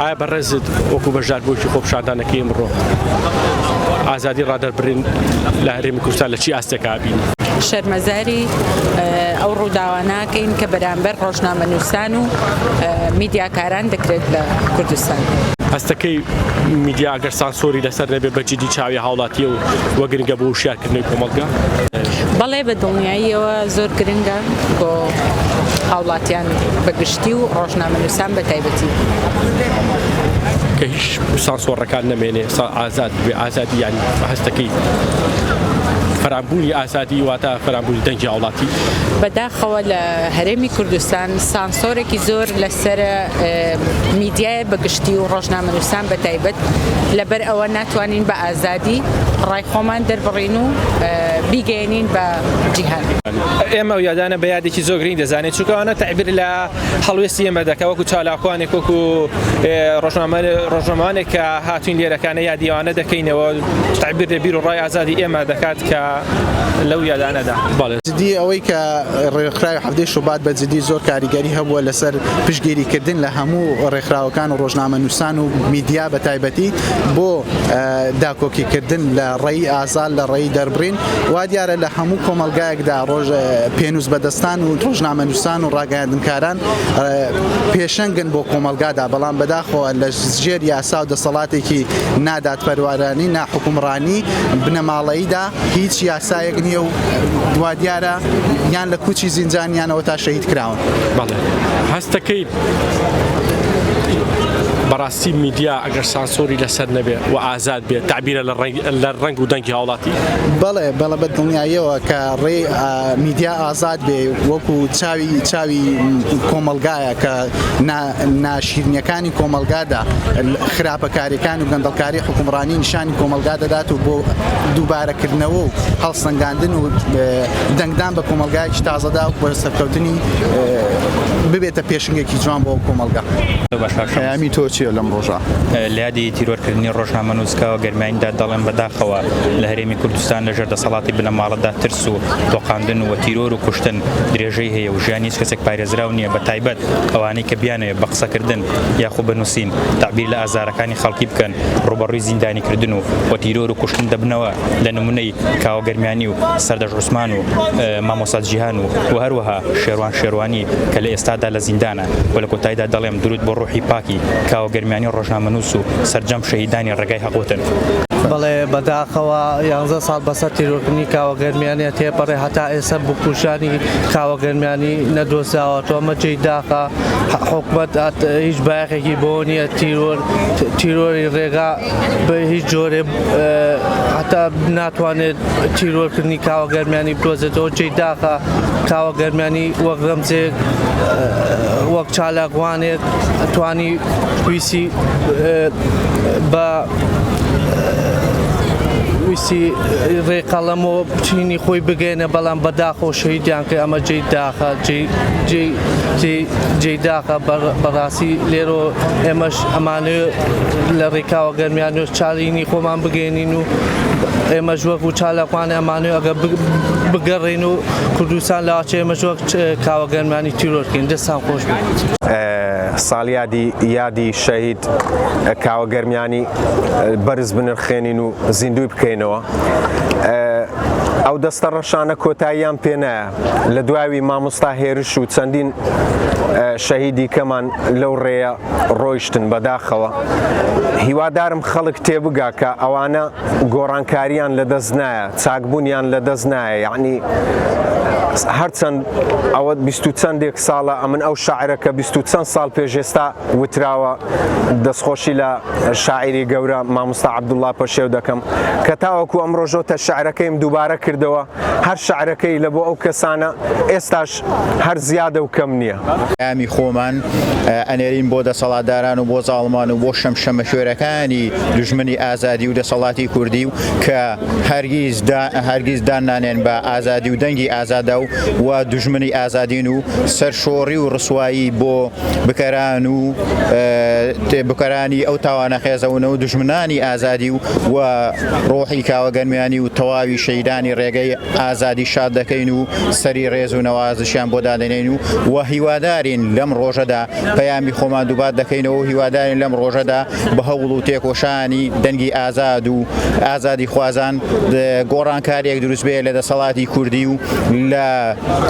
ئایا بەڕێزت وەکو بەشدار بۆشی خۆپشاردانەکەی ئەمڕۆ ئازادی ڕادەربڕین لە هەرێمی کوردستان لە چی ئاستێکا بین؟ شەرمەزاری ئەو ڕووداواناکەین کە بەرامبەر ڕۆژنامەنووسان و میدیاکاران دەکرێت لە کوردستان. هەستەکەی میدیا ئەگەر سانسۆری لەسەر نەبێ بەجددی چاوی هاوڵاتیە و وەگرنگە بۆ وشیارکردنەوەی کۆمەڵگا؟ بەڵێ بە دڵنیاییەوە زۆر گرنگە بۆ هاوڵاتیان بەگشتی و ڕۆژنامەنووسان بە تایبەتی کە هیچ سانسۆڕەکان نەمێنێ ئازاد بێ ئازادی یانی هەستەکەی فەرامبوونی ئازادی واتە فەرامبوونی دەنگی هاوڵاتی بەداخەوە لە هەرێمی کوردستان سانسۆرێکی زۆر لەسەر میدیای بەگشتی و ڕۆژنامەنووسان بە تایبەت لەبەر ئەوە ناتوانین بە ئازادی ڕای خۆمان دەربڕین و بیگەێنین بە جیهان. ئێمە یادانە بە یادێکی زۆر گرنگ دەزانێت چونکەوانە تعبیر لە هەڵوێستی ئێمە دەکە وەکو چالاکوانێک وەکو ڕۆژنامەوانێک کە هاتوین لێرەکانە یادیوانە دەکەینەوە تعبیر لە بیر و ڕای ئازادی ئێمە دەکات کە لەو یادانەدا. جدی ئەوەی کە ڕێکخراوی هەفتەی شوبات بە جدی زۆر کاریگەری هەبووە لەسەر پشتگیریکردن لە هەموو ڕێکخراوەکان و ڕۆژنامەنووسان و میدیا بە تایبەتی بۆ داکۆکیکردن لە ڕێی ئازاد لە ڕێی دەربڕین وا دیارە لە هەموو کۆمەلگایەکدا پێنووس بەدەستان و ڕۆژنامەنووسان و ڕاگەیاندنکاران پێشەنگن بۆ کۆمەلگادا بەڵام بەداخەوە لە ژێر یاسا و دەسەڵاتێکی ناداتپەروەرانی ناحکومڕانی بنەماڵەییدا هیچ یاسایەک نییە و دوا دیارە یان لە کوچی زیندانیانەوە تا شەهید کراون. بەڵێ هەستەکەی بەڕاستی میدیا ئەگەر سانسۆری لەسەر نەبێ و ئازاد بێت تعبیرە لە ڕنگ و دەنگی هاوڵاتی؟ بەڵێ بە دڵنیاییەوە کە ڕێ میدیا ئازاد بێ وەکو چاوی کۆمەلگایە کە ناشیرنیەکانی کۆمەلگادا خراپەکاریەکان و گەندەڵکاری حکومڕانی نیشانی کۆمەلگا دەدات و بۆ دووبارەکردنەوە و هەڵسەنگاندن و دەنگدان بە کۆمەلگایەکی تازەدا و بۆ سەرکەوتنی ببێتە پێشنگێکی جوان بۆ کۆمەلگا. ئەمی تۆ چییە لەم ڕۆژە؟ لە یادی تیرۆرکردنی ڕۆژنامەنووسکەوە گەرماییدا دەڵێن بەداخەوە لە هەرێمی کوردستان لەژێر دەسەڵاتی بنەماڵەدا ترس و تۆقاندن و تیرۆر و کوشتن درێژەی هەیە و ژیانی هیچ کەسێک پارێزراو نییە بە تایبەت ئەوانەی کە بیانەوە بە قسەکردن یاخۆ بنووسین تعبیر لە ئازارەکانی خەڵکی بکەن ڕوبەڕووی زیندانیکردن و تیرۆر و کوشتن دەبنەوە لە نمونەی کاوە گەرمیانی و سەردەژ عوسمان و مامۆستا جیهان و هەروەها شێروانی کە لە ئێستادا لە زیندانە و لە کۆتاییدا دەڵێم درود بۆ ڕوحی پاکی کاوە گەرمیانی ڕۆژنامەنووس و سەرجەم شەهیدانی ڕێگای حەقوتن. بەڵێ بەداخەوە 11 ساڵ بەسەر تیرۆرکردنی کاوە گەرمیانی تێپەڕێ هەتا ئێستا بکوژانی کاوە گەرمیانی نەدۆزراوە تۆمە جێداخە حکومەت هیچ بایەخێکی بۆ نییە تیرۆری ڕێگا بە هیچ جۆرێ هەتا ناتوانێت تیرۆرکردنی کاوە گەرمیانی بدۆزێتەوە جێداخە کاوە گەرمیانی وەک ڕەمزێک وەک چالاکوانێک توانی ویسی بە ویسی ڕێقەڵەم و بچینی خۆی بگەێنە بەڵام بەداخۆ شەهیدیان کە ئەمە جێداخە بەڕاستی لێرۆ ئێمەش ئەمانە لە ڕێکاوە گەرمیانە چالینی خۆمان بگەێنین و ئێمەش وەکو چالاکوانە ئەمانە ئەگە بگەڕێن و کوردستان لاچێ ئێمەش وەک کاوە گەرمیانی تیرۆرکردن دەستان خۆش بێت. ساڵیادی یادی شەهید کاوە گەرمیانی بەرز بنرخێنین و زیندوی بکەینەوە. ئەو دەستە ڕەشانە کۆتاییان پێ نایە لە دواوی مامۆستا هێرش و چەندین شەهیدی کەمان لەو ڕێیە ڕۆیشتن بەداخەوە. هیوادارم خەڵک تێبگا کە ئەوانە گۆڕانکاریان لەدەست نایە چاکبوونیان لەدەست نایە یعنی هەرچەند ئەوە 20 چەندێک ساڵە ئەمن ئەو شاعرەکە 20 چەند ساڵ پێش ئێستا وتراوە دەستخۆشی لە شاعری گەورە مامۆستا عەبدوڵڵا پەشێو دەکەم کە تاوەکو ئەم ڕۆژۆتە شاعرەکەیم دووبارە کردەوە هەر شاعرەکەی لە بۆ ئەو کەسانە ئێستاش هەر زیادە و کەم نییە. ئامی خۆمان ئەنێرین بۆ دەسەڵاتداران و بۆ زاڵمان و بۆ شەمشەمە شوێرەکانی دوژمنی ئازادی و دەسەڵاتی کوردی و کە هەرگیز دانانێن بە ئازادی و دەنگی ئازادا و و دژمنی ئازادین و سەرشۆڕی و ڕسوایی بۆ بکەرانی ئەو تاوانە خێزەونە و دژمنانی ئازادی و ڕۆحی کاوەگەرمیانی و تەواوی شەیدانی ڕێگەی ئازادی شاد دەکەین و سەری ڕێز و نەوازشیان بۆ دادەنێن و هیوادارین لەم ڕۆژەدا پەیامی خۆمان دووبات دەکەینەوە هیوادارین لەم ڕۆژەدا بە هەوڵ و تێکۆشانی دەنگی ئازاد و ئازادی خوازان گۆڕانکاریەک دروست بێ لە دەسەڵاتی کوردی و لە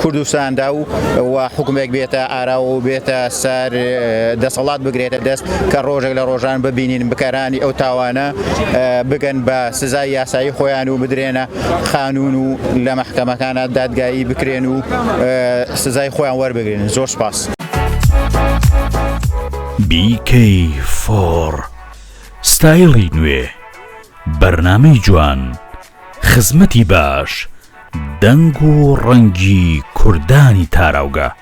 کوردستاندا و حکومێک بێتە ئاراوە و بێتە سەر دەسەڵات بگرێتە دەست کە ڕۆژێک لە ڕۆژان ببینین بکارانی ئەو تاوانە بگەن بە سزای یاسایی خۆیان و بدرێنە خانون و لە مەحکەمەکانە دادگایی بکرێن و سزای خۆیان وەربگرن. زۆر سپاس. BK4 ستایلی نوێ، بەرنامەی جوان، خزمەتی باش، دەنگ و ڕەنگی کوردانی تاراوگە.